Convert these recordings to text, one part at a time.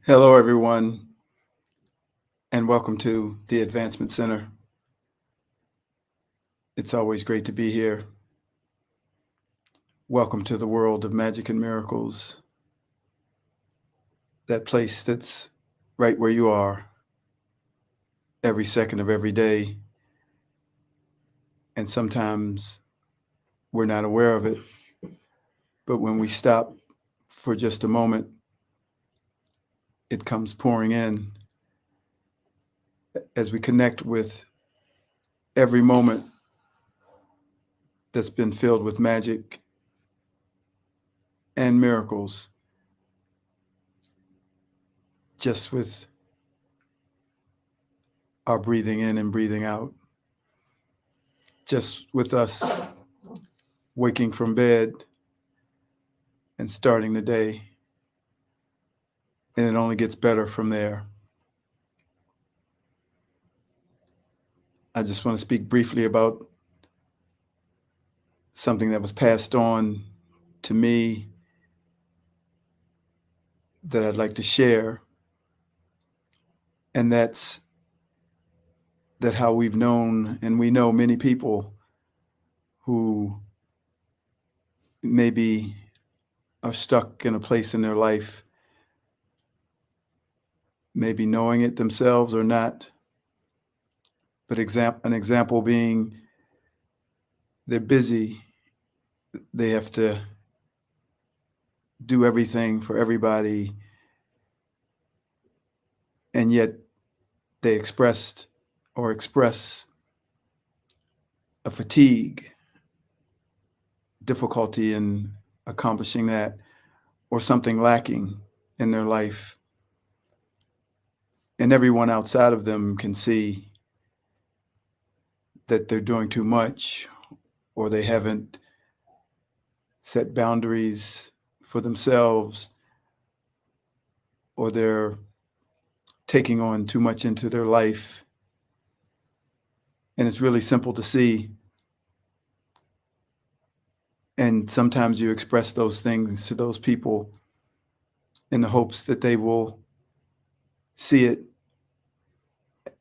Hello, everyone, and welcome to the Advancement Center. It's always great to be here. Welcome to the world of magic and miracles, that place that's right where you are every second of every day. And sometimes we're not aware of it, but when we stop for just a moment, it comes pouring in as we connect with every moment that's been filled with magic and miracles, just with our breathing in and breathing out, just with us waking from bed and starting the day, and it only gets better from there. I just want to speak briefly about something that was passed on to me that I'd like to share, and that's that how we've known, and we know many people who maybe are stuck in a place in their life, maybe knowing it themselves or not, but an example being they're busy, they have to do everything for everybody, and yet they express a fatigue, difficulty in accomplishing that, or something lacking in their life. And everyone outside of them can see that they're doing too much, or they haven't set boundaries for themselves, or they're taking on too much into their life. And it's really simple to see. And sometimes you express those things to those people in the hopes that they will see it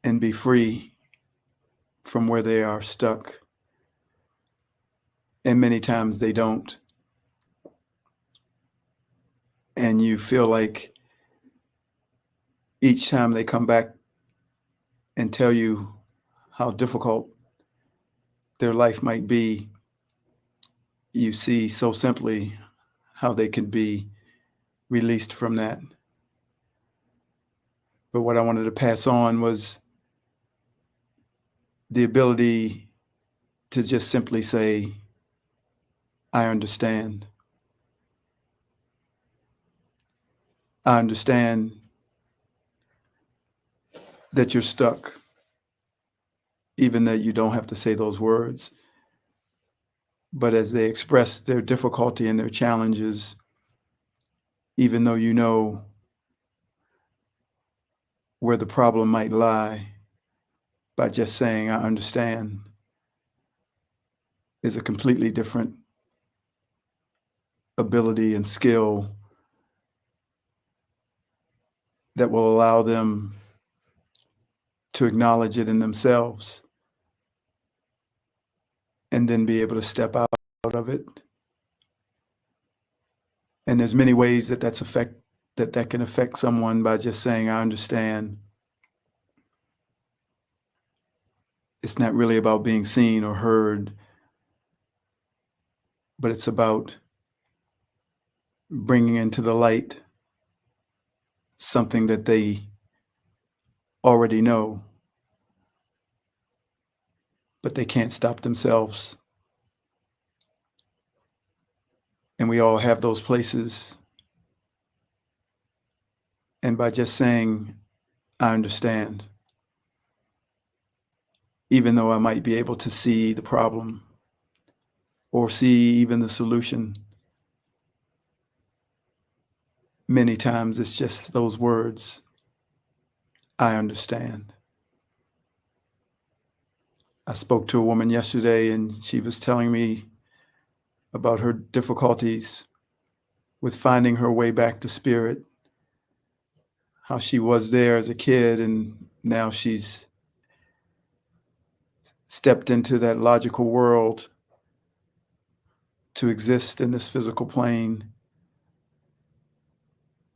and be free from where they are stuck. And many times they don't. And you feel like each time they come back and tell you how difficult their life might be, you see so simply how they can be released from that. But what I wanted to pass on was the ability to just simply say, I understand. I understand that you're stuck, even that you don't have to say those words. But as they express their difficulty and their challenges, even though you know where the problem might lie, by just saying, I understand, is a completely different ability and skill that will allow them to acknowledge it in themselves and then be able to step out of it. And there's many ways that that can affect someone by just saying, I understand. It's not really about being seen or heard, but it's about bringing into the light something that they already know, but they can't stop themselves. And we all have those places. And by just saying, I understand, even though I might be able to see the problem or see even the solution, many times it's just those words, I understand. I spoke to a woman yesterday, and she was telling me about her difficulties with finding her way back to spirit, how she was there as a kid, and now she's stepped into that logical world to exist in this physical plane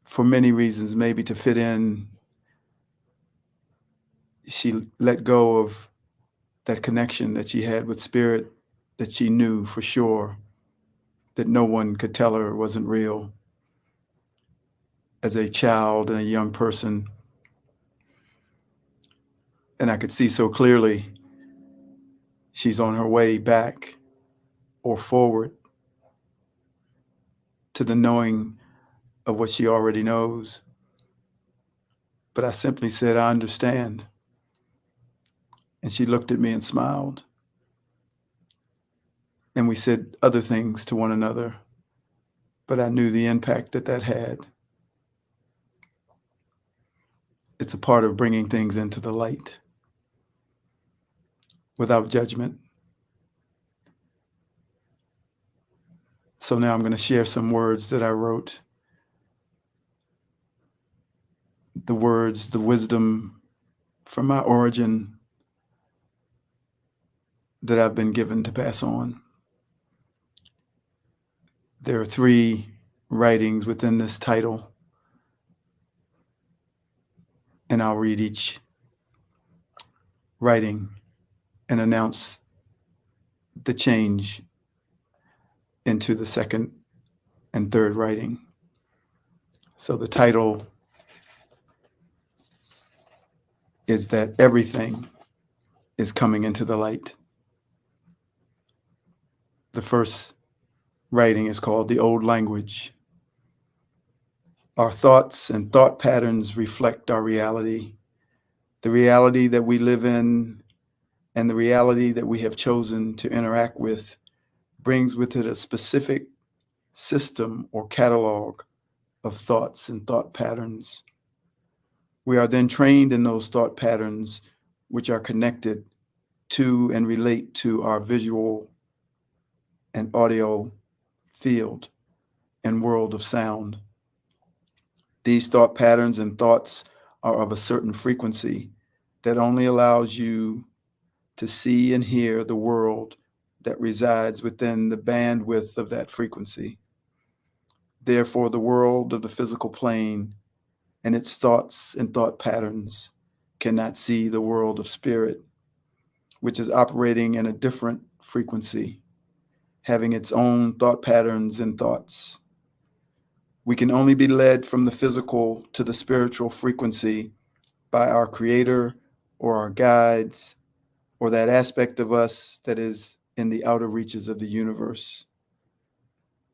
for many reasons, maybe to fit in. She let go of that connection that she had with spirit, that she knew for sure that no one could tell her wasn't real. As a child and a young person, and I could see so clearly she's on her way back or forward to the knowing of what she already knows. But I simply said, I understand. And she looked at me and smiled. And we said other things to one another, but I knew the impact that that had. It's a part of bringing things into the light without judgment. So now I'm going to share some words that I wrote. The words, the wisdom from my origin that I've been given to pass on. There are 3 writings within this title, and I'll read each writing and announce the change into the second and third writing. So the title is that everything is coming into the light. The first writing is called The Old Language. Our thoughts and thought patterns reflect our reality, the reality that we live in, and the reality that we have chosen to interact with brings with it a specific system or catalog of thoughts and thought patterns. We are then trained in those thought patterns, which are connected to and relate to our visual and audio field and world of sound. These thought patterns and thoughts are of a certain frequency that only allows you to see and hear the world that resides within the bandwidth of that frequency. Therefore, the world of the physical plane and its thoughts and thought patterns cannot see the world of spirit, which is operating in a different frequency, having its own thought patterns and thoughts. We can only be led from the physical to the spiritual frequency by our creator or our guides or that aspect of us that is in the outer reaches of the universe.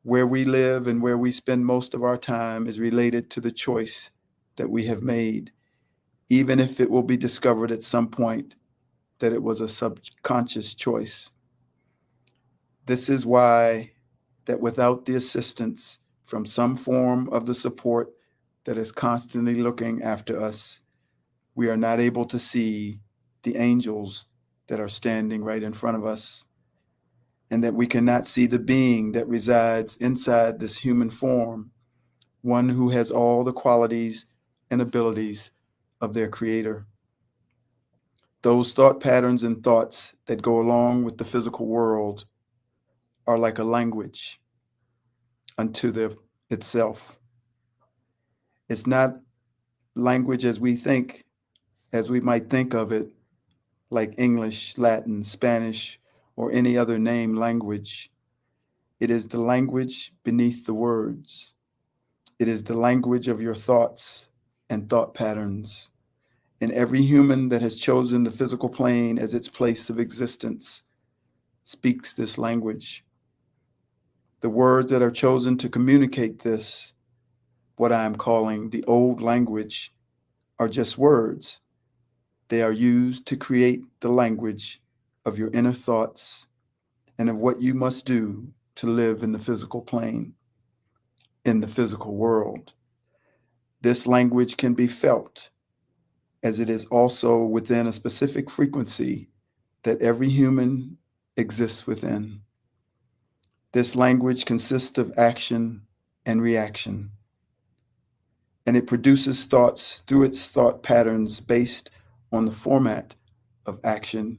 Where we live and where we spend most of our time is related to the choice that we have made, even if it will be discovered at some point that it was a subconscious choice. This is why that without the assistance from some form of the support that is constantly looking after us, we are not able to see the angels that are standing right in front of us, and that we cannot see the being that resides inside this human form, one who has all the qualities and abilities of their creator. Those thought patterns and thoughts that go along with the physical world are like a language unto itself. It's not language as we might think of it, like English, Latin, Spanish, or any other name language. It is the language beneath the words. It is the language of your thoughts and thought patterns. And every human that has chosen the physical plane as its place of existence speaks this language. The words that are chosen to communicate this, what I am calling the old language, are just words. They are used to create the language of your inner thoughts and of what you must do to live in the physical plane, in the physical world. This language can be felt, as it is also within a specific frequency that every human exists within. This language consists of action and reaction. and it produces thoughts through its thought patterns based on the format of action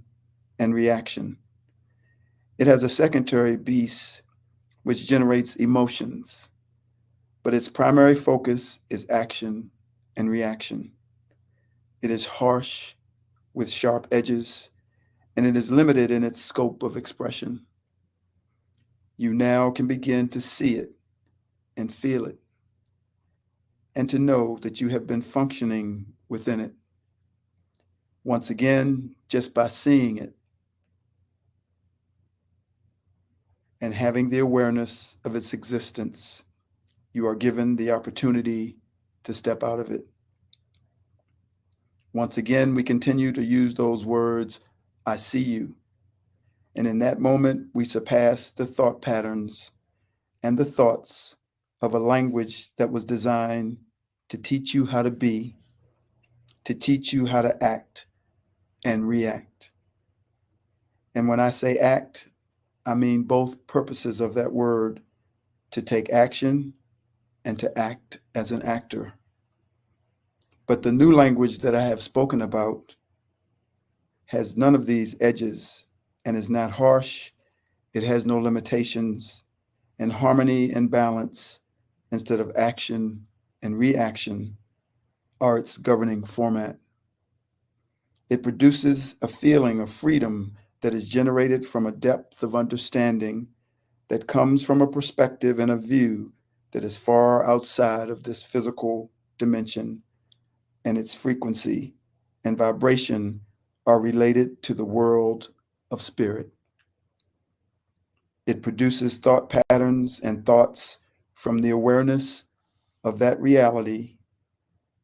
and reaction. It has a secondary piece which generates emotions, but its primary focus is action and reaction. It is harsh with sharp edges, and it is limited in its scope of expression. You now can begin to see it and feel it, and to know that you have been functioning within it. Once again, just by seeing it and having the awareness of its existence, you are given the opportunity to step out of it. Once again, we continue to use those words, I see you. And in that moment, we surpass the thought patterns and the thoughts of a language that was designed to teach you how to be, to teach you how to act and react. And when I say act, I mean both purposes of that word, to take action and to act as an actor. But the new language that I have spoken about has none of these edges and is not harsh. It has no limitations, and harmony and balance instead of action and reaction are its governing format. It produces a feeling of freedom that is generated from a depth of understanding that comes from a perspective and a view that is far outside of this physical dimension, and its frequency and vibration are related to the world of spirit. It produces thought patterns and thoughts from the awareness of that reality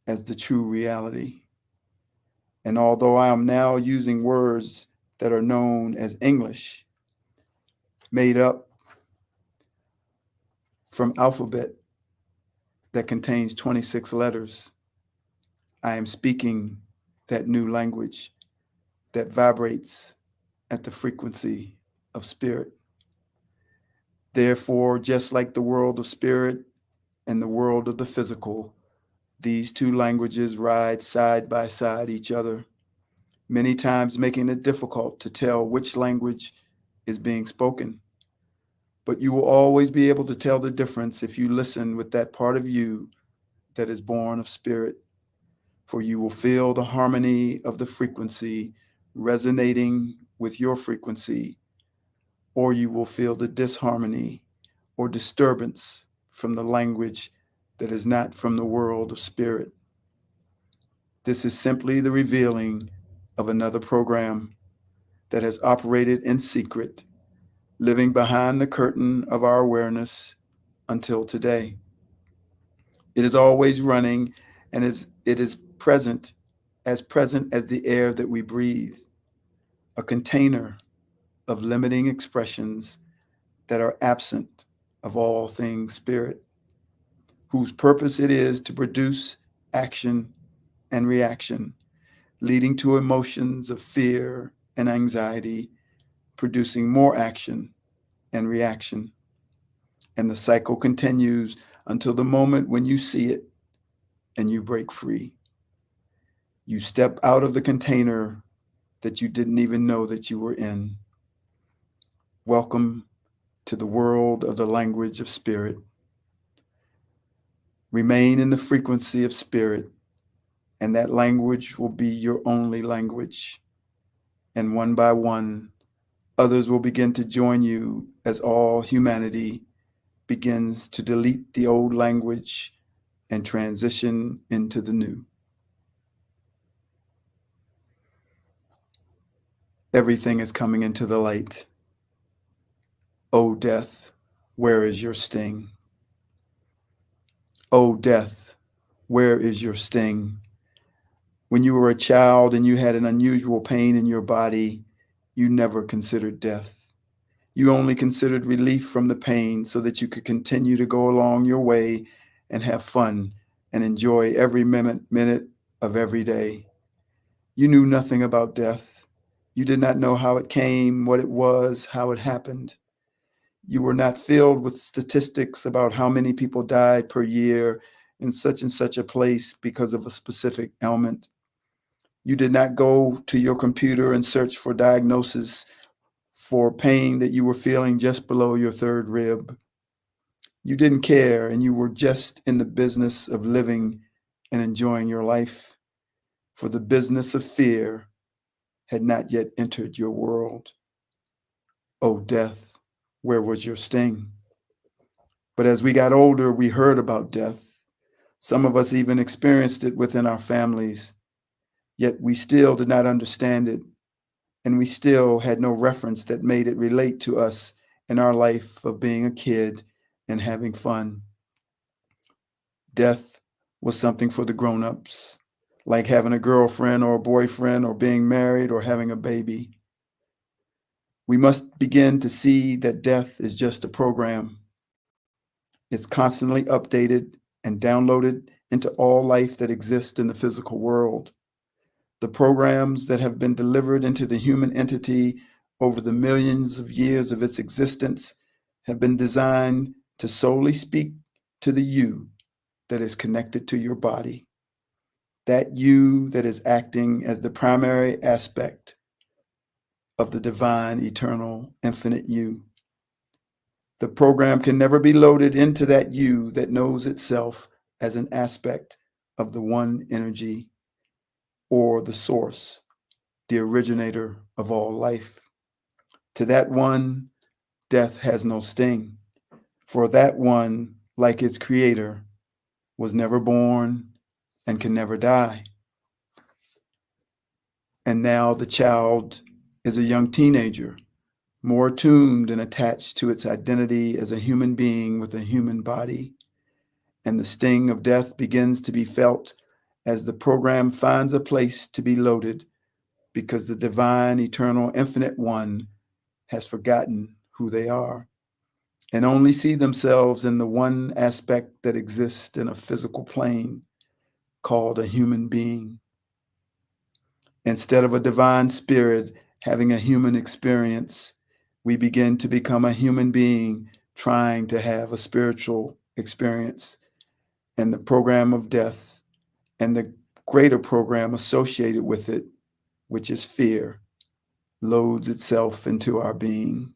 as the true reality. And although I am now using words that are known as English, made up from alphabet that contains 26 letters, I am speaking that new language that vibrates at the frequency of spirit. Therefore, just like the world of spirit and the world of the physical, these two languages ride side by side each other, many times making it difficult to tell which language is being spoken. But you will always be able to tell the difference if you listen with that part of you that is born of spirit, for you will feel the harmony of the frequency resonating with your frequency, or you will feel the disharmony or disturbance from the language that is not from the world of spirit. This is simply the revealing of another program that has operated in secret, living behind the curtain of our awareness until today. It is always running, and it is present as the air that we breathe, a container of limiting expressions that are absent of all things spirit, whose purpose it is to produce action and reaction, leading to emotions of fear and anxiety, producing more action and reaction. And the cycle continues until the moment when you see it and you break free. You step out of the container that you didn't even know that you were in. Welcome to the world of the language of spirit. Remain in the frequency of spirit, and that language will be your only language. And one by one, others will begin to join you as all humanity begins to delete the old language and transition into the new. Everything is coming into the light. O death, where is your sting? O death, where is your sting? When you were a child and you had an unusual pain in your body, you never considered death. You only considered relief from the pain so that you could continue to go along your way and have fun and enjoy every minute of every day. You knew nothing about death. You did not know how it came, what it was, how it happened. You were not filled with statistics about how many people died per year in such and such a place because of a specific ailment. You did not go to your computer and search for diagnosis for pain that you were feeling just below your third rib. You didn't care, and you were just in the business of living and enjoying your life, for the business of fear had not yet entered your world. Oh, death, where was your sting? But as we got older, we heard about death. Some of us even experienced it within our families, yet we still did not understand it, and we still had no reference that made it relate to us in our life of being a kid and having fun. Death was something for the grown-ups, like having a girlfriend or a boyfriend or being married or having a baby. We must begin to see that death is just a program. It's constantly updated and downloaded into all life that exists in the physical world. The programs that have been delivered into the human entity over the millions of years of its existence have been designed to solely speak to the you that is connected to your body, that you that is acting as the primary aspect of the divine, eternal, infinite you. The program can never be loaded into that you that knows itself as an aspect of the one energy or the source, the originator of all life. To that one, death has no sting, for that one, like its creator, was never born and can never die. And now the child is a young teenager, more attuned and attached to its identity as a human being with a human body. And the sting of death begins to be felt as the program finds a place to be loaded, because the divine, eternal, infinite one has forgotten who they are and only see themselves in the one aspect that exists in a physical plane called a human being. Instead of a divine spirit having a human experience, we begin to become a human being trying to have a spiritual experience. And the program of death and the greater program associated with it, which is fear, loads itself into our being.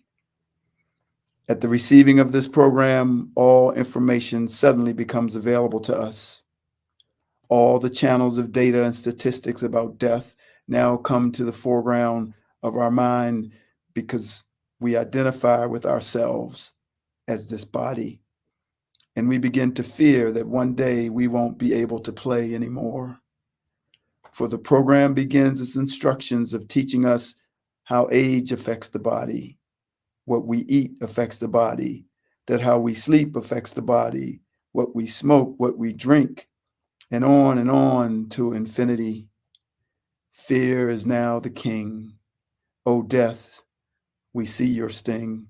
At the receiving of this program, all information suddenly becomes available to us. All the channels of data and statistics about death now come to the foreground of our mind because we identify with ourselves as this body. And we begin to fear that one day we won't be able to play anymore. For the program begins its instructions of teaching us how age affects the body, what we eat affects the body, that how we sleep affects the body, what we smoke, what we drink, and on to infinity. Fear is now the king. O death, we see your sting.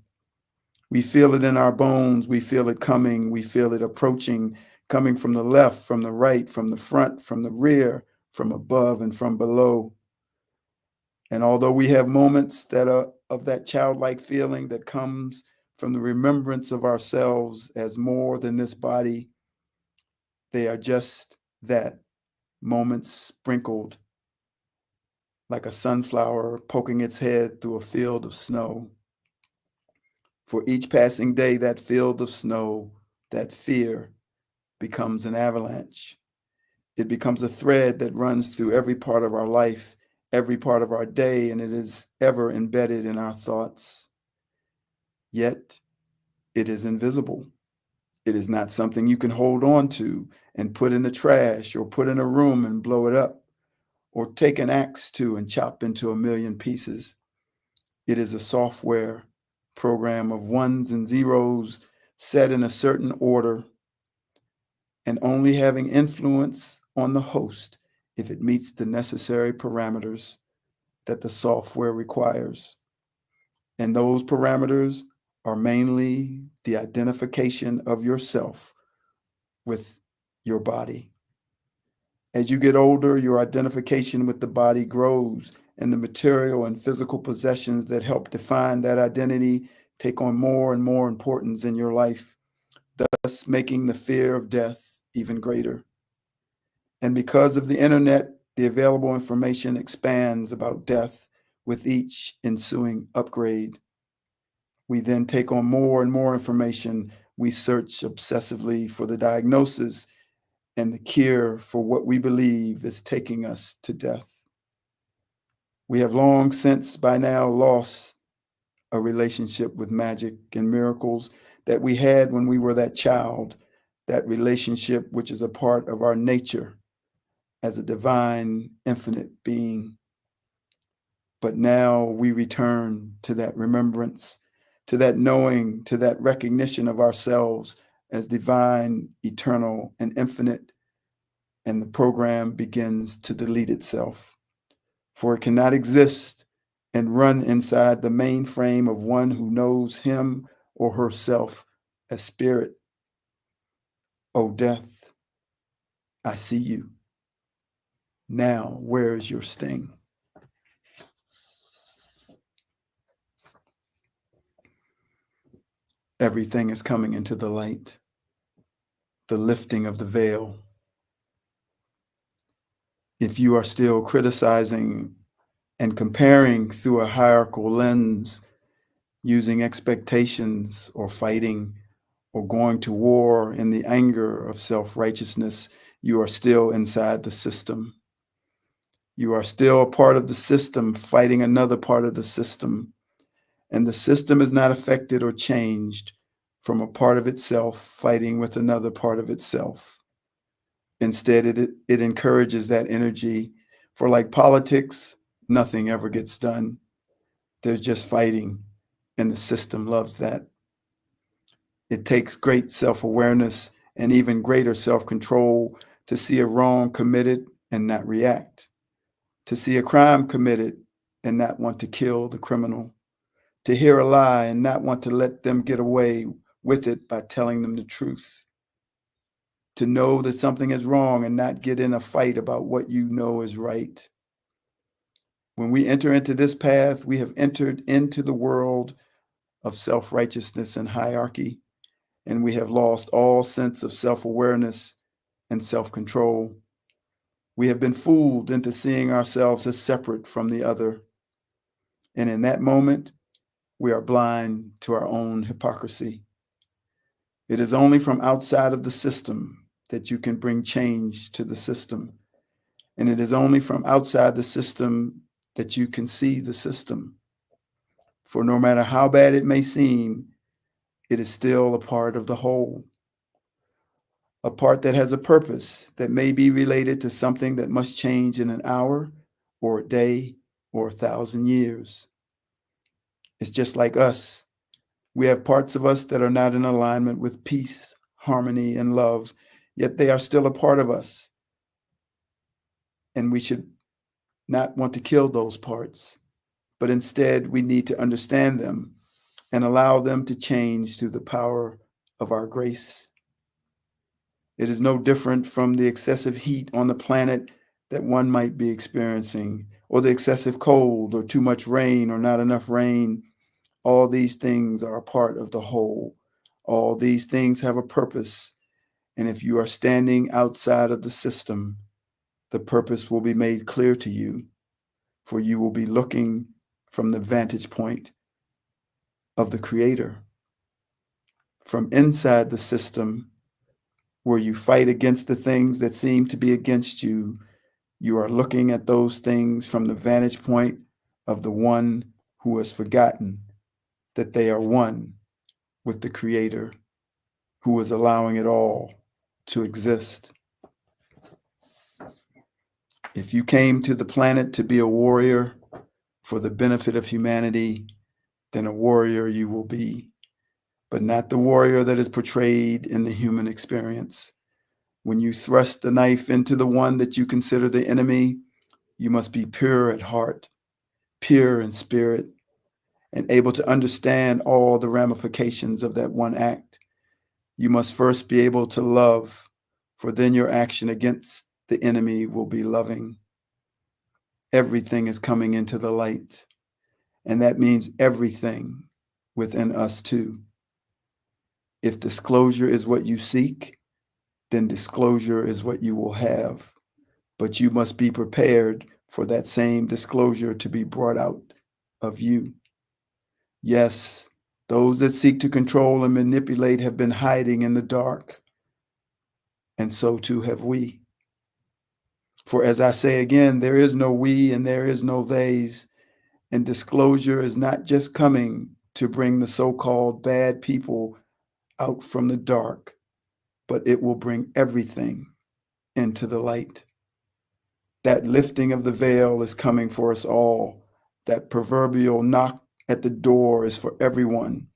We feel it in our bones. We feel it coming. We feel it approaching, coming from the left, from the right, from the front, from the rear, from above and from below. And although we have moments that are of that childlike feeling that comes from the remembrance of ourselves as more than this body, they are just that, moments sprinkled like a sunflower poking its head through a field of snow. For each passing day, that field of snow, that fear, becomes an avalanche. It becomes a thread that runs through every part of our life, every part of our day, and it is ever embedded in our thoughts. Yet, it is invisible. It is not something you can hold on to and put in the trash or put in a room and blow it up or take an axe to and chop into a million pieces. It is a software program of ones and zeros set in a certain order and only having influence on the host if it meets the necessary parameters that the software requires. And those parameters are mainly the identification of yourself with your body. As you get older, your identification with the body grows, and the material and physical possessions that help define that identity take on more and more importance in your life, thus making the fear of death even greater. And because of the internet, the available information expands about death with each ensuing upgrade. We then take on more and more information. We search obsessively for the diagnosis and the cure for what we believe is taking us to death. We have long since by now lost a relationship with magic and miracles that we had when we were that child, that relationship which is a part of our nature as a divine, infinite being. But now we return to that remembrance, to that knowing, to that recognition of ourselves as divine, eternal, and infinite, and the program begins to delete itself. For it cannot exist and run inside the mainframe of one who knows him or herself as spirit. O death, I see you. Now, where is your sting? Everything is coming into the light, the lifting of the veil. If you are still criticizing and comparing through a hierarchical lens, using expectations or fighting or going to war in the anger of self-righteousness, you are still inside the system. You are still a part of the system fighting another part of the system. And the system is not affected or changed from a part of itself fighting with another part of itself. Instead, it encourages that energy. For like politics, nothing ever gets done. There's just fighting, and the system loves that. It takes great self-awareness and even greater self-control to see a wrong committed and not react, to see a crime committed and not want to kill the criminal, to hear a lie and not want to let them get away with it by telling them the truth, to know that something is wrong and not get in a fight about what you know is right. When we enter into this path, we have entered into the world of self-righteousness and hierarchy, and we have lost all sense of self-awareness and self-control. We have been fooled into seeing ourselves as separate from the other. And in that moment, we are blind to our own hypocrisy. It is only from outside of the system that you can bring change to the system. And it is only from outside the system that you can see the system. For no matter how bad it may seem, it is still a part of the whole. A part that has a purpose that may be related to something that must change in an hour or a day or 1,000 years. It's just like us. We have parts of us that are not in alignment with peace, harmony, and love, yet they are still a part of us. And we should not want to kill those parts, but instead we need to understand them and allow them to change through the power of our grace. It is no different from the excessive heat on the planet that one might be experiencing, or the excessive cold, or too much rain, or not enough rain. All these things are a part of the whole. All these things have a purpose. And if you are standing outside of the system, the purpose will be made clear to you, for you will be looking from the vantage point of the Creator. From inside the system, where you fight against the things that seem to be against you, you are looking at those things from the vantage point of the one who has forgotten that they are one with the Creator, who is allowing it all to exist. If you came to the planet to be a warrior for the benefit of humanity, then a warrior you will be, but not the warrior that is portrayed in the human experience. When you thrust the knife into the one that you consider the enemy, you must be pure at heart, pure in spirit, and able to understand all the ramifications of that one act. You must first be able to love, for then your action against the enemy will be loving. Everything is coming into the light, and that means everything within us too. If disclosure is what you seek, then disclosure is what you will have. But you must be prepared for that same disclosure to be brought out of you. Yes, those that seek to control and manipulate have been hiding in the dark, and so too have we. For as I say again, there is no we and there is no theys, and disclosure is not just coming to bring the so-called bad people out from the dark, but it will bring everything into the light. That lifting of the veil is coming for us all. That proverbial knock at the door is for everyone.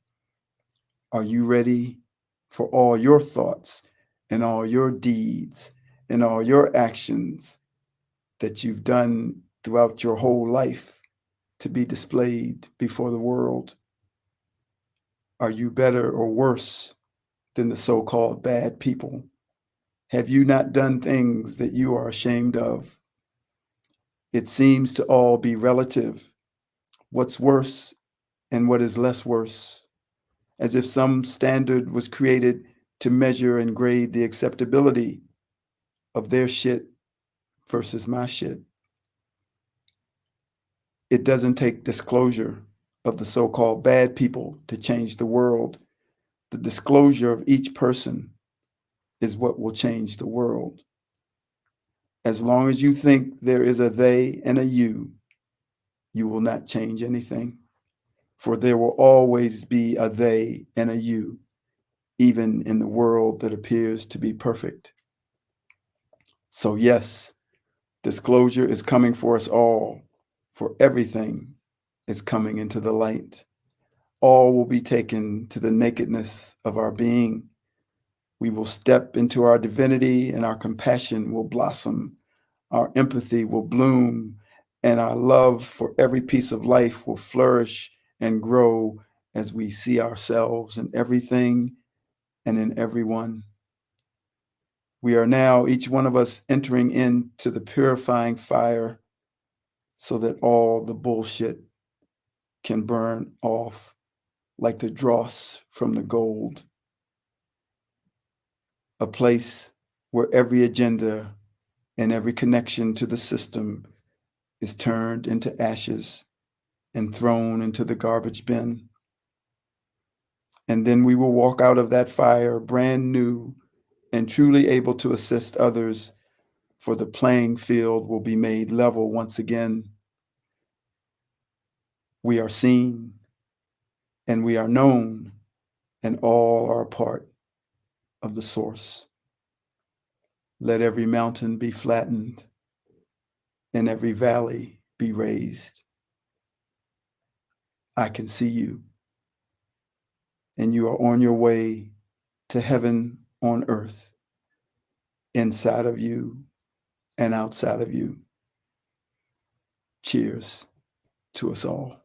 Are you ready for all your thoughts and all your deeds and all your actions that you've done throughout your whole life to be displayed before the world? Are you better or worse than the so-called bad people? Have you not done things that you are ashamed of? It seems to all be relative. What's worse and what is less worse, as if some standard was created to measure and grade the acceptability of their shit versus my shit. It doesn't take disclosure of the so-called bad people to change the world. The disclosure of each person is what will change the world. As long as you think there is a they and a you will not change anything. For there will always be a they and a you, even in the world that appears to be perfect. So yes, disclosure is coming for us all, for everything is coming into the light. All will be taken to the nakedness of our being. We will step into our divinity and our compassion will blossom. Our empathy will bloom and our love for every piece of life will flourish and grow as we see ourselves in everything and in everyone. We are now, each one of us, entering into the purifying fire so that all the bullshit can burn off like the dross from the gold. A place where every agenda and every connection to the system is turned into ashes and thrown into the garbage bin. And then we will walk out of that fire brand new and truly able to assist others, for the playing field will be made level once again. We are seen and we are known, and all are a part of the source. Let every mountain be flattened and every valley be raised. I can see you, and you are on your way to heaven on earth, inside of you and outside of you. Cheers to us all.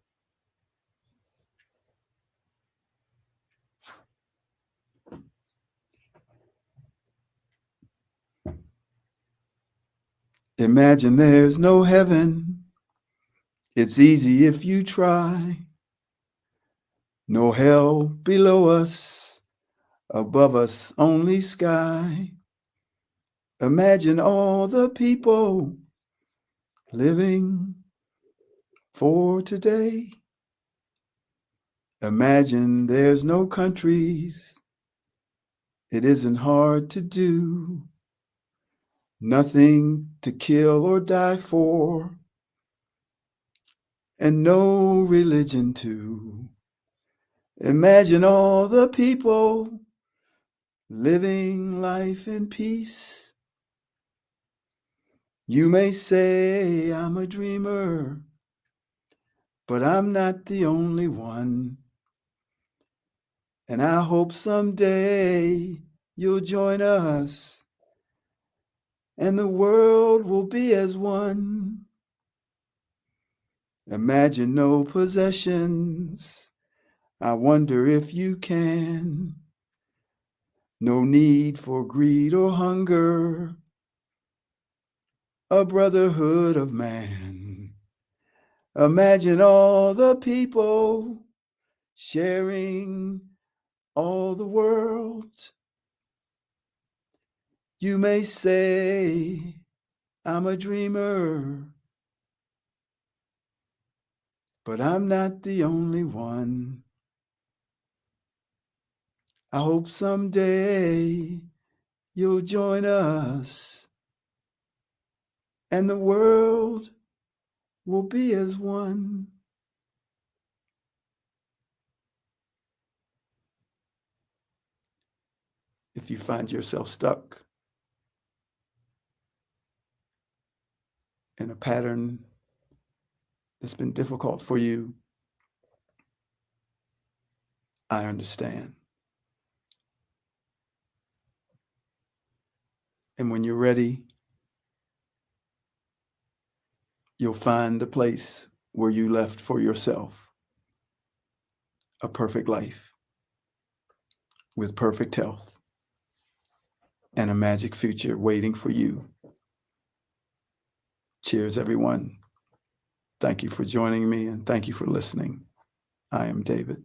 Imagine there's no heaven. It's easy if you try. No hell below us, above us only sky. Imagine all the people living for today. Imagine there's no countries. It isn't hard to do. Nothing to kill or die for, and no religion too. Imagine all the people living life in peace. You may say I'm a dreamer, but I'm not the only one. And I hope someday you'll join us and the world will be as one. Imagine no possessions. I wonder if you can. No need for greed or hunger. A brotherhood of man. Imagine all the people sharing all the world. You may say I'm a dreamer, but I'm not the only one. I hope someday you'll join us and the world will be as one. If you find yourself stuck in a pattern that's been difficult for you, I understand. And when you're ready, you'll find the place where you left for yourself a perfect life with perfect health and a magic future waiting for you. Cheers, everyone. Thank you for joining me and thank you for listening. I am David.